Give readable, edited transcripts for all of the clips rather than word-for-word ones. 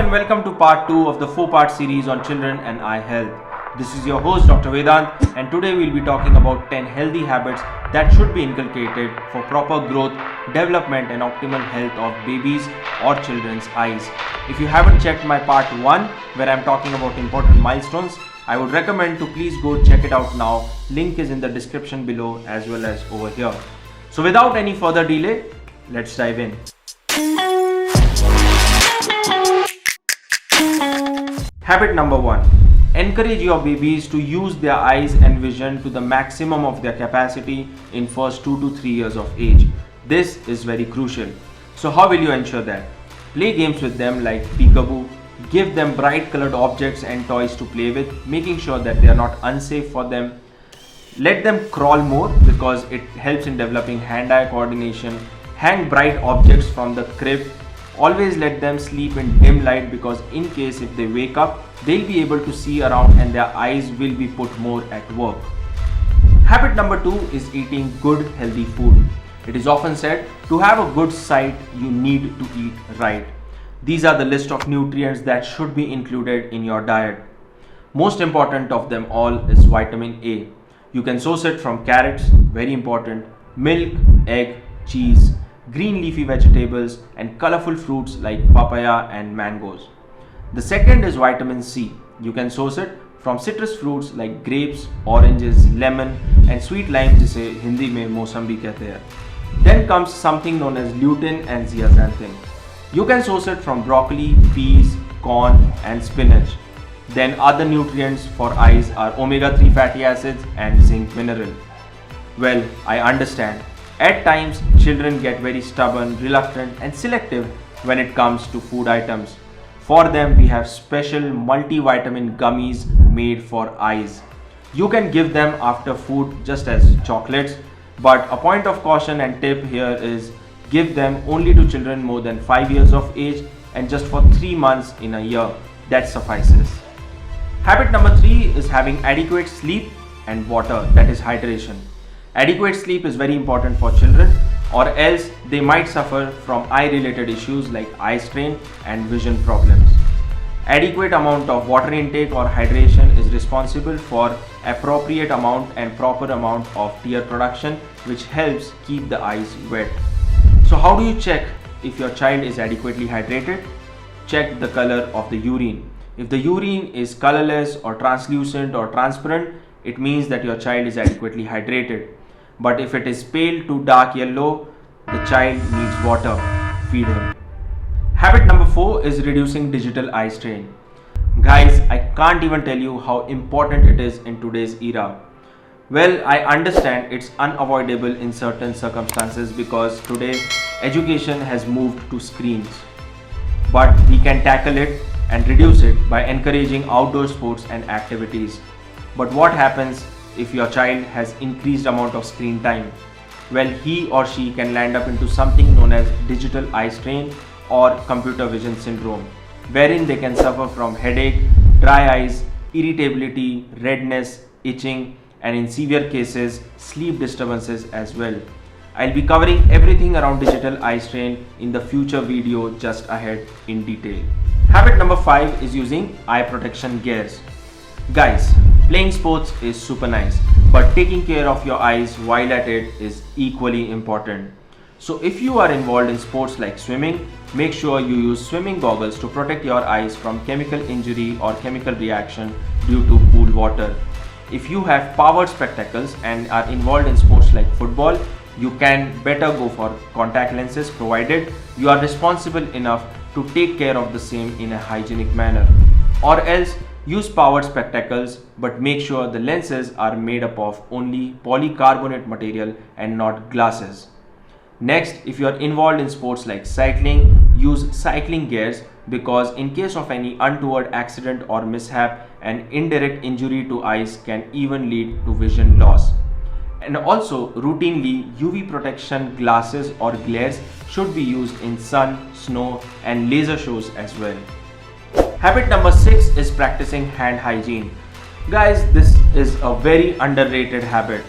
and welcome to part 2 of the 4-part series on children and eye health. This is your host Dr. Vedant, and today we'll be talking about 10 healthy habits that should be inculcated for proper growth, development and optimal health of babies or children's eyes. If you haven't checked my part 1 where I'm talking about important milestones, I would recommend to please go check it out now. Link is in the description below as well as over here. So without any further delay, let's dive in. Habit number 1. Encourage your babies to use their eyes and vision to the maximum of their capacity in first 2 to 3 years of age. This is very crucial. So how will you ensure that? Play games with them like peekaboo. Give them bright colored objects and toys to play with, making sure that they are not unsafe for them. Let them crawl more because it helps in developing hand-eye coordination. Hang bright objects from the crib. Always let them sleep in dim light because in case if they wake up, they'll be able to see around and their eyes will be put more at work. Habit number 2 is eating good healthy food. It is often said to have a good sight, you need to eat right. These are the list of nutrients that should be included in your diet. Most important of them all is vitamin A. You can source it from carrots, very important, milk, egg, cheese, green leafy vegetables and colorful fruits like papaya and mangoes. The second is vitamin C. You can source it from citrus fruits like grapes, oranges, lemon and sweet lime जिसे हिंदी में मौसम्बी कहते हैं. Then comes something known as lutein and zeaxanthin. You can source it from broccoli, peas, corn and spinach. Then other nutrients for eyes are omega-3 fatty acids and zinc mineral. Well, I understand. At times, children get very stubborn, reluctant and selective when it comes to food items. For them, we have special multivitamin gummies made for eyes. You can give them after food just as chocolates, but a point of caution and tip here is give them only to children more than 5 years of age and just for 3 months in a year. That suffices. Habit number 3 is having adequate sleep and water, that is hydration. Adequate sleep is very important for children or else they might suffer from eye related issues like eye strain and vision problems. Adequate amount of water intake or hydration is responsible for appropriate amount and proper amount of tear production, which helps keep the eyes wet. So how do you check if your child is adequately hydrated? Check the color of the urine. If the urine is colorless or translucent or transparent, it means that your child is adequately hydrated. But if it is pale to dark yellow, the child needs water. Feed him. Habit number 4 is reducing digital eye strain. Guys, I can't even tell you how important it is in today's era. Well, I understand it's unavoidable in certain circumstances because today education has moved to screens. But we can tackle it and reduce it by encouraging outdoor sports and activities. But what happens if your child has increased amount of screen time? Well, he or she can land up into something known as digital eye strain or computer vision syndrome, wherein they can suffer from headache, dry eyes, irritability, redness, itching, and in severe cases, sleep disturbances as well. I'll be covering everything around digital eye strain in the future video just ahead in detail. Habit number 5 is using eye protection gears. Guys, playing sports is super nice, but taking care of your eyes while at it is equally important. So if you are involved in sports like swimming, make sure you use swimming goggles to protect your eyes from chemical injury or chemical reaction due to pool water. If you have powered spectacles and are involved in sports like football, you can better go for contact lenses provided you are responsible enough to take care of the same in a hygienic manner. Or else use powered spectacles, but make sure the lenses are made up of only polycarbonate material and not glasses. Next, if you are involved in sports like cycling, use cycling gears because in case of any untoward accident or mishap, an indirect injury to eyes can even lead to vision loss. And also, routinely, UV protection glasses or glares should be used in sun, snow and laser shows as well. Habit number 6 is practicing hand hygiene. Guys, this is a very underrated habit.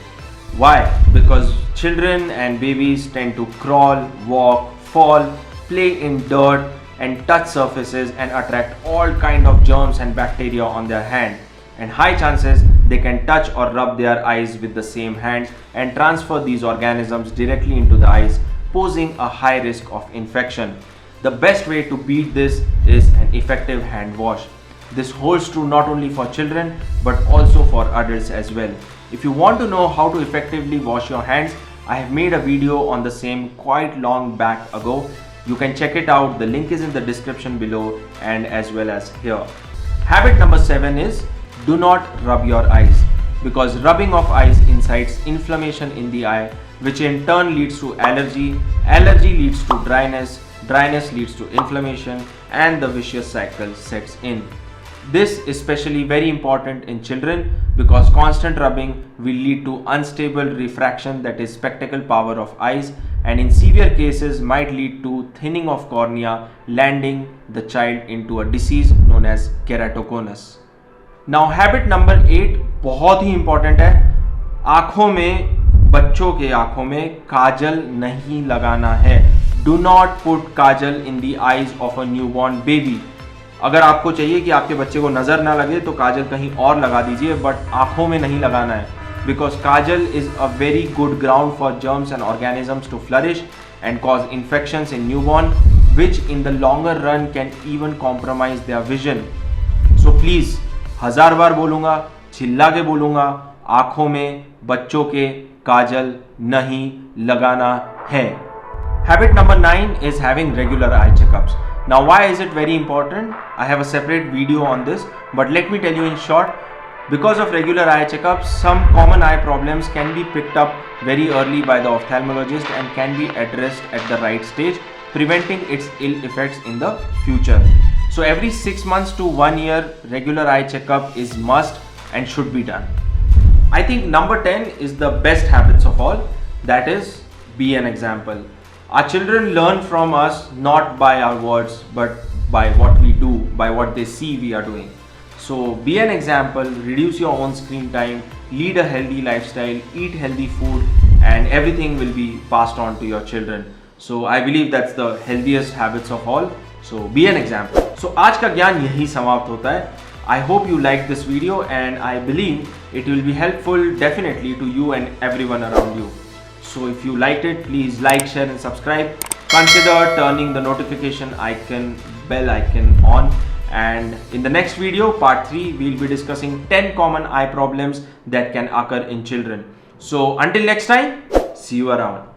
Why? Because children and babies tend to crawl, walk, fall, play in dirt and touch surfaces and attract all kind of germs and bacteria on their hand, and high chances they can touch or rub their eyes with the same hand and transfer these organisms directly into the eyes, posing a high risk of infection. The best way to beat this is an effective hand wash. This holds true not only for children but also for adults as well. If you want to know how to effectively wash your hands, I have made a video on the same quite long back ago. You can check it out. The link is in the description below and as well as here. Habit number 7 is do not rub your eyes, because rubbing of eyes incites inflammation in the eye, which in turn leads to allergy. Allergy leads to dryness. Dryness leads to inflammation, and the vicious cycle sets in. This is especially very important in children because constant rubbing will lead to unstable refraction, that is spectacle power of eyes, and in severe cases might lead to thinning of cornea, landing the child into a disease known as keratoconus. Now habit number 8 बहुत ही important है. आँखों में, बच्चों के आँखों में काजल नहीं लगाना है. Do not put kajal in the eyes of a newborn baby. अगर आपको चाहिए कि आपके बच्चे को नज़र ना लगे तो काजल कहीं और लगा दीजिए, बट आँखों में नहीं लगाना है, because kajal is a very good ground for germs and organisms to flourish and cause infections in newborn, which in the longer run can even compromise their vision. So please, 1000 बार बोलूँगा, चिल्ला के बोलूँगा, आँखों में बच्चों के काजल नहीं लगाना है. Habit number 9 is having regular eye checkups. Now why is it very important? I have a separate video on this, but let me tell you in short. Because of regular eye checkups, some common eye problems can be picked up very early by the ophthalmologist and can be addressed at the right stage, preventing its ill effects in the future. So every 6 months to 1 year, regular eye checkup is must and should be done. I think number 10 is the best habits of all, that is be an example. Our children learn from us not by our words but by what we do, by what they see we are doing. So be an example, reduce your own screen time, lead a healthy lifestyle, eat healthy food, and everything will be passed on to your children. So I believe that's the healthiest habits of all. So be an example. So आज का ज्ञान यही समाप्त होता है. I hope you liked this video and I believe it will be helpful definitely to you and everyone around you. So if you liked it, please like, share and subscribe. Consider turning the notification icon, bell icon on. And in the next video, part 3, we'll be discussing 10 common eye problems that can occur in children. So until next time, see you around.